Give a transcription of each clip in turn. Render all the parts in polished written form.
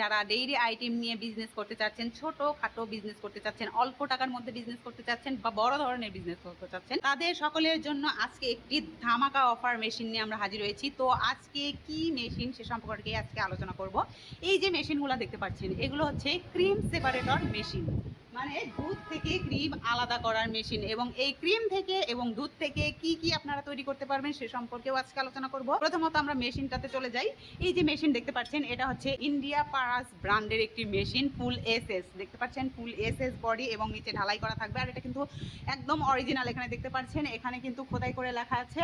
যারা dairy item নিয়ে business করতে চাচ্ছেন, ছোটখাটো বিজনেস করতে চাচ্ছেন, অল্প টাকার মধ্যে বিজনেস করতে চাচ্ছেন বা বড় ধরনের বিজনেস করতে চাচ্ছেন, তাদের সকলের জন্য আজকে একটি ধামাকা অফার মেশিন নিয়ে আমরা হাজির হয়েছি। তো আজকে কি মেশিন সে সম্পর্কে আজকে আলোচনা করব। এই যে মেশিনগুলো দেখতে পাচ্ছেন, এগুলো হচ্ছে ক্রিম সেপারেটর মেশিন, মানে দুধ থেকে ক্রিম আলাদা করার মেশিন। এবং এই ক্রিম থেকে এবং দুধ থেকে কি কি আপনারা তৈরি করতে পারবেন সে সম্পর্কেও আজকে আলোচনা করব। প্রথমত আমরা মেশিনটাতে চলে যাই। এই যে মেশিন দেখতে পাচ্ছেন, এটা হচ্ছে ইন্ডিয়া পারাস ব্র্যান্ডের একটি মেশিন, ফুল এসএস দেখতে পাচ্ছেন, ফুল এসএস বডি এবং নিচে ঢালাই করা থাকবে। আর এটা কিন্তু একদম অরিজিনাল, এখানে দেখতে পাচ্ছেন, এখানে কিন্তু খোদাই করে লেখা আছে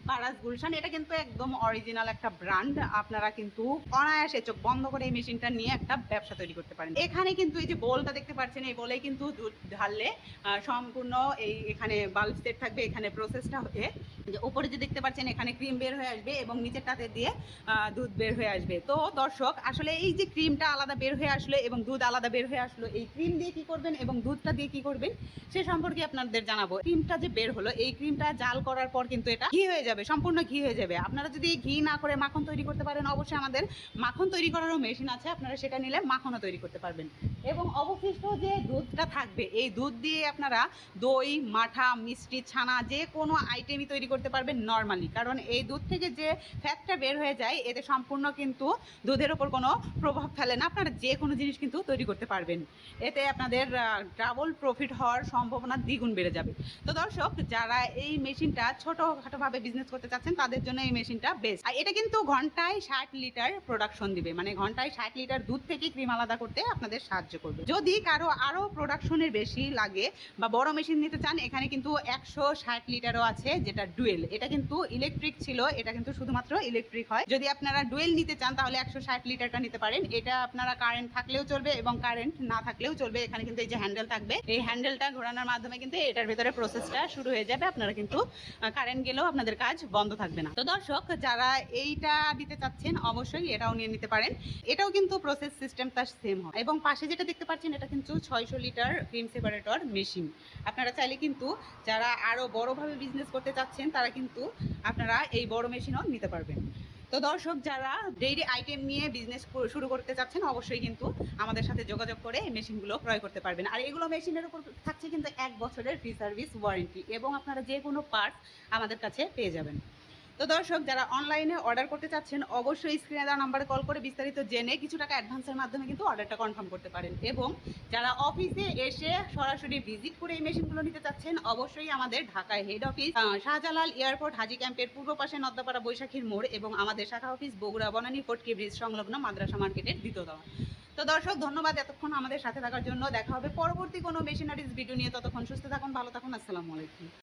পারাস গুলশান। এটা কিন্তু একদম অরিজিনাল একটা ব্র্যান্ড। আপনারা কিন্তু অনায়াসে চোখ বন্ধ করে এই মেশিনটা নিয়ে একটা ব্যবসা তৈরি করতে পারেন। এখানে কিন্তু এই যে বোলটা দেখতে পাচ্ছেন, এই বলে কিন্তু দুধ ঢাললে সম্পূর্ণ এই এখানে বাল্ব সেট থাকবে। এখানে প্রসেসটা হয়ে যে উপরে যে দেখতে পাচ্ছেন, এখানে ক্রিম বের হয়ে আসবে এবং নিচেরটাতে দিয়ে দুধ বের হয়ে আসবে। তো দর্শক, আসলে এই যে ক্রিমটা আলাদা বের হয়ে আসলো এবং দুধ আলাদা বের হয়ে আসলো, এই ক্রিম দিয়ে কি করবেন এবং দুধটা দিয়ে কি করবেন সে সম্পর্কে আপনাদের জানাবো। ক্রিমটা যে বের হলো, এই ক্রিমটা জাল করার পর কিন্তু এটা ঘি হয়ে যাবে, সম্পূর্ণ ঘি হয়ে যাবে। আপনারা যদি ঘি না করে মাখন তৈরি করতে পারেন, অবশ্যই আমাদের মাখন তৈরি করারও মেশিন আছে, আপনারা সেটা নিলে মাখনও তৈরি করতে পারবেন। এবং অবশিষ্ট যে দুধটা থাকবে, এই দুধ দিয়ে আপনারা দই, মাঠা, মিষ্টি, ছানা যে কোনো আইটেমই তৈরি করতে পারবেন নর্মালি। কারণ এই দুধ থেকে যে ফ্যাটটা বের হয়ে যায়, এতে সম্পূর্ণ কিন্তু দুধের ওপর কোনো প্রভাব ফেলে না। আপনারা যে কোনো জিনিস কিন্তু তৈরি করতে পারবেন। এতে আপনাদের ডাবল প্রফিট হওয়ার সম্ভাবনা দ্বিগুণ বেড়ে যাবে। তো দর্শক, যারা এই মেশিনটা ছোটোখাটোভাবে বিজনেস করতে চাচ্ছেন, তাদের জন্য এই মেশিনটা বেস্ট। আর এটা কিন্তু ঘন্টায় 60 লিটার প্রোডাকশন দিবে, মানে ঘন্টায় 60 লিটার দুধ থেকে ক্রিম আলাদা করতে আপনাদের সাহায্য করবে। যদি কারো আরও প্রোডাকশনের বেশি লাগে বা বড় মেশিন নিতে চান, এখানে কিন্তু 160 লিটারও আছে, যেটা ডুয়েল। এটা কিন্তু ইলেকট্রিক ছিল, এটা কিন্তু শুধুমাত্র ইলেকট্রিক হয়। যদি আপনারা ডুয়েল নিতে চান, তাহলে 160 লিটারটা নিতে পারেন। এটা আপনারা কারেন্ট থাকলেও চলবে এবং কারেন্ট না থাকলেও চলবে। এখানে কিন্তু এই যে হ্যান্ডেল থাকবে, এই হ্যান্ডেলটা ঘোরানোর মাধ্যমে কিন্তু এটার ভেতরে প্রসেসটা শুরু হয়ে যাবে। আপনারা কিন্তু কারেন্ট গেলেও আপনাদের কাজ বন্ধ থাকবে না। তো দর্শক, যারা এইটা দিতে চাচ্ছেন, অবশ্যই এটাও নিয়ে নিতে পারেন। এটাও কিন্তু প্রসেস সিস্টেমটা সেম হয়। এবং পাশে যেটা দেখতে পাচ্ছেন, এটা কিন্তু 600 লিটার ক্রিম সেপারেটর মেশিন। আপনারা চাইলে কিন্তু যারা আরও বড়োভাবে বিজনেস করতে চাচ্ছেন, তারা কিন্তু আপনারা এই বড় মেশিনও নিতে পারবেন। তো দর্শক, যারা ডেইরি আইটেম নিয়ে বিজনেস শুরু করতে চাচ্ছেন, অবশ্যই কিন্তু আমাদের সাথে যোগাযোগ করে এই মেশিনগুলো ক্রয় করতে পারবেন। আর এগুলো মেশিনের উপর থাকছে কিন্তু 1 বছরের ফ্রি সার্ভিস ওয়ারেন্টি, এবং আপনারা যে কোনো পার্টস আমাদের কাছে পেয়ে যাবেন। তো দর্শক, যারা অনলাইনে অর্ডার করতে চাচ্ছেন, অবশ্যই স্ক্রিনে দেওয়া নাম্বারে কল করে বিস্তারিত জেনে কিছু টাকা অ্যাডভান্সের মাধ্যমে কিন্তু অর্ডারটা কনফার্ম করতে পারেন। এবং যারা অফিসে এসে সরাসরি ভিজিট করে এই মেশিনগুলো নিতে চাচ্ছেন, অবশ্যই আমাদের ঢাকায় হেড অফিস শাহজালাল এয়ারপোর্ট হাজি ক্যাম্পের পূর্ব পাশে নদ্দাপাড়া বৈশাখীর মোড়, এবং আমাদের শাখা অফিস বগুড়া বনানী ফটকি ব্রিজ সংলগ্ন মাদ্রাসা মার্কেটের দ্বিতীয়তলা। তো দর্শক, ধন্যবাদ এতক্ষণ আমাদের সাথে থাকার জন্য। দেখা হবে পরবর্তী কোনো মেশিনারিজ ভিডিও নিয়ে। ততক্ষণ সুস্থ থাকুন, ভালো থাকুন। আসসালামু আলাইকুম।